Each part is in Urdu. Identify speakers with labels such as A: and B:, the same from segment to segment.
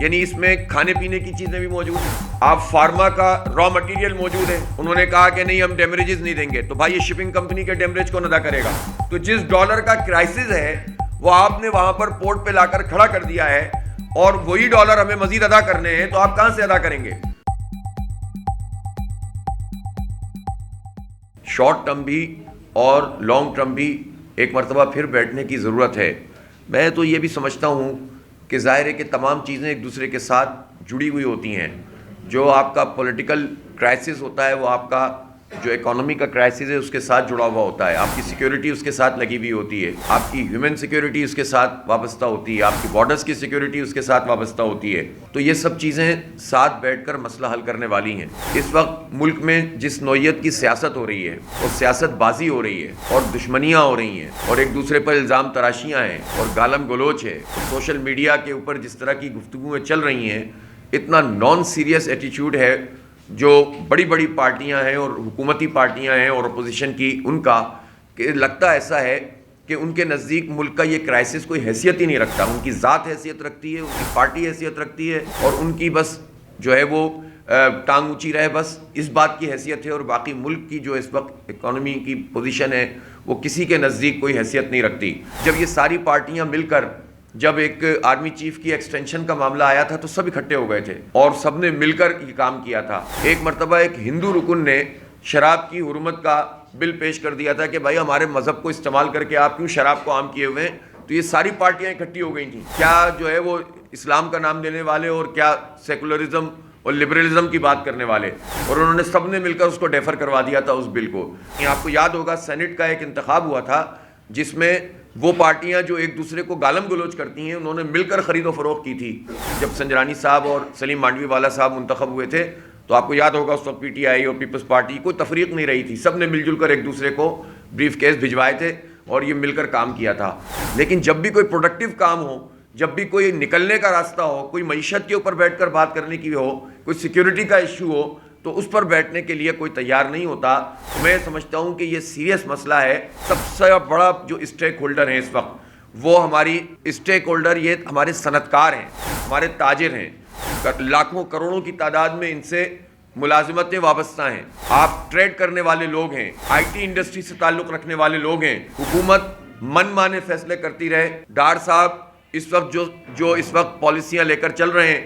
A: یعنی اس میں کھانے پینے کی چیزیں بھی موجود ہیں. آپ فارما کا را مٹیریل موجود ہے, انہوں نے کہا کہ نہیں ہم ڈیمریجز نہیں دیں گے, تو بھائی یہ شپنگ کمپنی کے ڈیمریج کون ادا کرے گا؟ تو جس ڈالر کا کرائسس ہے وہ آپ نے وہاں پر پورٹ پہ لا کر کھڑا کر دیا ہے, اور وہی ڈالر ہمیں مزید ادا کرنے ہیں, تو آپ کہاں سے ادا کریں گے؟ شارٹ ٹرم بھی اور لانگ ٹرم بھی ایک مرتبہ پھر بیٹھنے کی ضرورت ہے. میں تو یہ بھی سمجھتا ہوں کہ ظاہر ہے کہ تمام چیزیں ایک دوسرے کے ساتھ جڑی ہوئی ہوتی ہیں. جو آپ کا پولیٹیکل کرائسس ہوتا ہے وہ آپ کا جو اکانومی کا کرائسس ہے اس کے ساتھ جڑا ہوا ہوتا ہے, آپ کی سیکیورٹی اس کے ساتھ لگی ہوئی ہوتی ہے, آپ کی ہیومن سیکیورٹی اس کے ساتھ وابستہ ہوتی ہے, آپ کی بارڈرز کی سیکیورٹی اس کے ساتھ وابستہ ہوتی ہے. تو یہ سب چیزیں ساتھ بیٹھ کر مسئلہ حل کرنے والی ہیں. اس وقت ملک میں جس نوعیت کی سیاست ہو رہی ہے وہ سیاست بازی ہو رہی ہے, اور دشمنیاں ہو رہی ہیں, اور ایک دوسرے پر الزام تراشیاں ہیں, اور گالم گلوچ ہے, اور سوشل میڈیا کے اوپر جس طرح کی گفتگویں چل رہی ہیں, اتنا نان سیریس ایٹیچیوڈ ہے جو بڑی بڑی پارٹیاں ہیں اور حکومتی پارٹیاں ہیں اور اپوزیشن کی, ان کا کہ لگتا ایسا ہے کہ ان کے نزدیک ملک کا یہ کرائسس کوئی حیثیت ہی نہیں رکھتا. ان کی ذات حیثیت رکھتی ہے, ان کی پارٹی حیثیت رکھتی ہے, اور ان کی بس جو ہے وہ ٹانگ اونچی رہے, بس اس بات کی حیثیت ہے, اور باقی ملک کی جو اس وقت اکانومی کی پوزیشن ہے وہ کسی کے نزدیک کوئی حیثیت نہیں رکھتی. جب یہ ساری پارٹیاں مل کر جب ایک آرمی چیف کی ایکسٹینشن کا معاملہ آیا تھا تو سب اکٹھے ہو گئے تھے اور سب نے مل کر یہ کام کیا تھا. ایک مرتبہ ایک ہندو رکن نے شراب کی حرمت کا بل پیش کر دیا تھا کہ بھائی ہمارے مذہب کو استعمال کر کے آپ کیوں شراب کو عام کیے ہوئے ہیں. تو یہ ساری پارٹیاں اکٹھی ہو گئی تھیں, کیا جو ہے وہ اسلام کا نام دینے والے اور کیا سیکولرزم اور لبرلزم کی بات کرنے والے, اور انہوں نے سب نے مل کر اس کو ڈیفر کروا دیا تھا اس بل کو. آپ کو یاد ہوگا سینٹ کا ایک انتخاب ہوا تھا جس میں وہ پارٹیاں جو ایک دوسرے کو گالم گلوچ کرتی ہیں انہوں نے مل کر خرید و فروخت کی تھی. جب سنجرانی صاحب اور سلیم مانڈوی والا صاحب منتخب ہوئے تھے تو آپ کو یاد ہوگا اس وقت پی ٹی آئی اور پیپلز پارٹی کوئی تفریق نہیں رہی تھی, سب نے مل جل کر ایک دوسرے کو بریف کیس بھجوائے تھے اور یہ مل کر کام کیا تھا. لیکن جب بھی کوئی پروڈکٹیو کام ہو, جب بھی کوئی نکلنے کا راستہ ہو, کوئی معیشت کے اوپر بیٹھ کر بات کرنے کی ہو, کوئی سیکیورٹی کا ایشو ہو, تو اس پر بیٹھنے کے لیے کوئی تیار نہیں ہوتا. میں سمجھتا ہوں کہ یہ سیریس مسئلہ ہے. سب سے بڑا جو اسٹیک ہولڈر ہیں اس وقت وہ ہماری اسٹیک ہولڈر یہ ہمارے صنعت کار ہیں, ہمارے تاجر ہیں, لاکھوں کروڑوں کی تعداد میں ان سے ملازمتیں وابستہ ہیں. آپ ٹریڈ کرنے والے لوگ ہیں, آئی ٹی انڈسٹری سے تعلق رکھنے والے لوگ ہیں. حکومت من مانے فیصلے کرتی رہے. ڈار صاحب اس وقت جو اس وقت پالیسیاں لے کر چل رہے ہیں,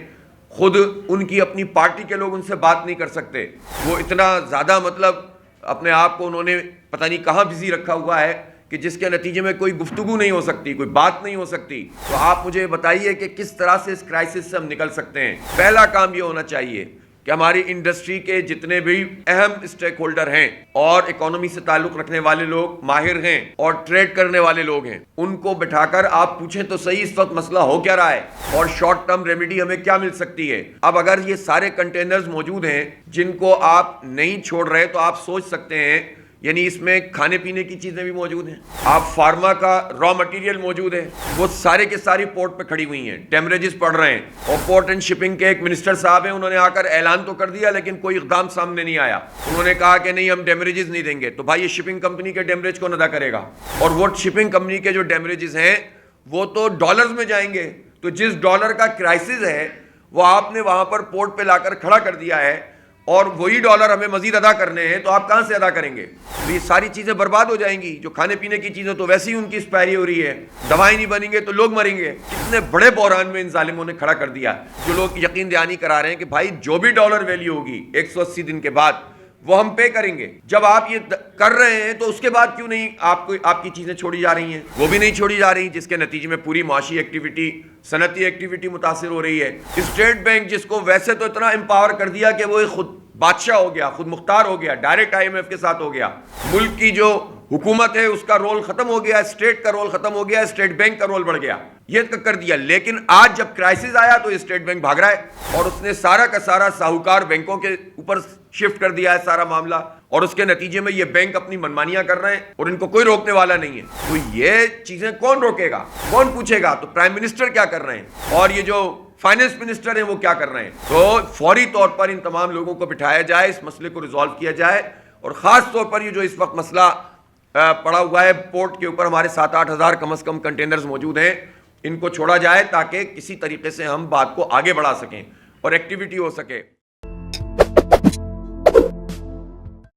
A: خود ان کی اپنی پارٹی کے لوگ ان سے بات نہیں کر سکتے. وہ اتنا زیادہ مطلب اپنے آپ کو انہوں نے پتہ نہیں کہاں بزی رکھا ہوا ہے کہ جس کے نتیجے میں کوئی گفتگو نہیں ہو سکتی, کوئی بات نہیں ہو سکتی. تو آپ مجھے بتائیے کہ کس طرح سے اس کرائسس سے ہم نکل سکتے ہیں. پہلا کام یہ ہونا چاہیے کہ ہماری انڈسٹری کے جتنے بھی اہم اسٹیک ہولڈر ہیں اور اکانومی سے تعلق رکھنے والے لوگ, ماہر ہیں اور ٹریڈ کرنے والے لوگ ہیں, ان کو بٹھا کر آپ پوچھیں تو صحیح اس وقت مسئلہ ہو کیا رہا ہے اور شارٹ ٹرم ریمیڈی ہمیں کیا مل سکتی ہے. اب اگر یہ سارے کنٹینرز موجود ہیں جن کو آپ نہیں چھوڑ رہے تو آپ سوچ سکتے ہیں, یعنی اس میں کھانے پینے کی چیزیں بھی موجود ہیں, آپ فارما کا را مٹیریل موجود ہے, وہ سارے کے ساری پورٹ پہ کھڑی ہوئی ہیں, ڈیمریجز پڑ رہے ہیں. اور پورٹ اینڈ شپنگ کے ایک منسٹر صاحب ہیں, انہوں نے آ کر اعلان تو کر دیا لیکن کوئی اقدام سامنے نہیں آیا. انہوں نے کہا کہ نہیں ہم ڈیمریجز نہیں دیں گے, تو بھائی یہ شپنگ کمپنی کے ڈیمریج کون ادا کرے گا؟ اور وہ شپنگ کمپنی کے جو ڈیمریجز ہیں وہ تو ڈالرز میں جائیں گے. تو جس ڈالر کا کرائسس ہے وہ آپ نے وہاں پر پورٹ پہ لا کر کھڑا کر دیا ہے, اور وہی ڈالر ہمیں مزید ادا کرنے ہیں, تو آپ کہاں سے ادا کریں گے؟ تو یہ ساری چیزیں برباد ہو جائیں گی. جو کھانے پینے کی چیزیں تو ویسے ہی ان کی ایکسپائری ہو رہی ہے, دوائیں نہیں بنیں گے تو لوگ مریں گے. کتنے بڑے بحران میں ان ظالموں نے کھڑا کر دیا. جو لوگ یقین دہانی کرا رہے ہیں کہ بھائی جو بھی ڈالر ویلیو ہوگی 180 دن کے بعد وہ ہم پے کریں گے. جب آپ یہ کر رہے ہیں تو اس کے بعد کیوں نہیں آپ کی چیزیں چھوڑی جا رہی ہیں؟ وہ بھی نہیں چھوڑی جا رہی, جس کے نتیجے میں پوری معاشی ایکٹیویٹی, صنعتی ایکٹیویٹی متاثر ہو رہی ہے. اسٹیٹ بینک جس کو ویسے تو اتنا امپاور کر دیا کہ وہ خود بادشاہ ہو گیا, خود مختار ہو گیا, ڈائریکٹ آئی ایم ایف کے ساتھ ہو گیا. ملک کی جو حکومت ہے اس کا رول ختم ہو گیا, اسٹیٹ کا رول ختم ہو گیا, اسٹیٹ بینک کا رول بڑھ گیا, یہ کر دیا. لیکن آج جب کرائسس آیا تو اسٹیٹ بینک بھاگ رہا ہے اور اس نے سارا کا سارا ساہوکار بینکوں کے اوپر شفٹ کر دیا ہے سارا معاملہ, اور اس کے نتیجے میں یہ بینک اپنی منمانیاں کر رہے ہیں اور ان کو کوئی روکنے والا نہیں ہے. تو یہ چیزیں کون روکے گا, کون پوچھے گا؟ تو پرائم منسٹر کیا کر رہے ہیں اور یہ جو فائنانس منسٹر ہیں وہ کیا کر رہے ہیں؟ تو فوری طور پر ان تمام لوگوں کو بٹھایا جائے, اس مسئلے کو ریزالو کیا جائے. اور خاص طور پر یہ جو اس وقت مسئلہ پڑا ہوا ہے پورٹ کے اوپر, ہمارے 7-8 ہزار کم از کم کنٹینرز موجود ہیں, ان کو چھوڑا جائے تاکہ کسی طریقے سے ہم بات کو آگے بڑھا سکیں اور ایکٹیویٹی ہو سکے.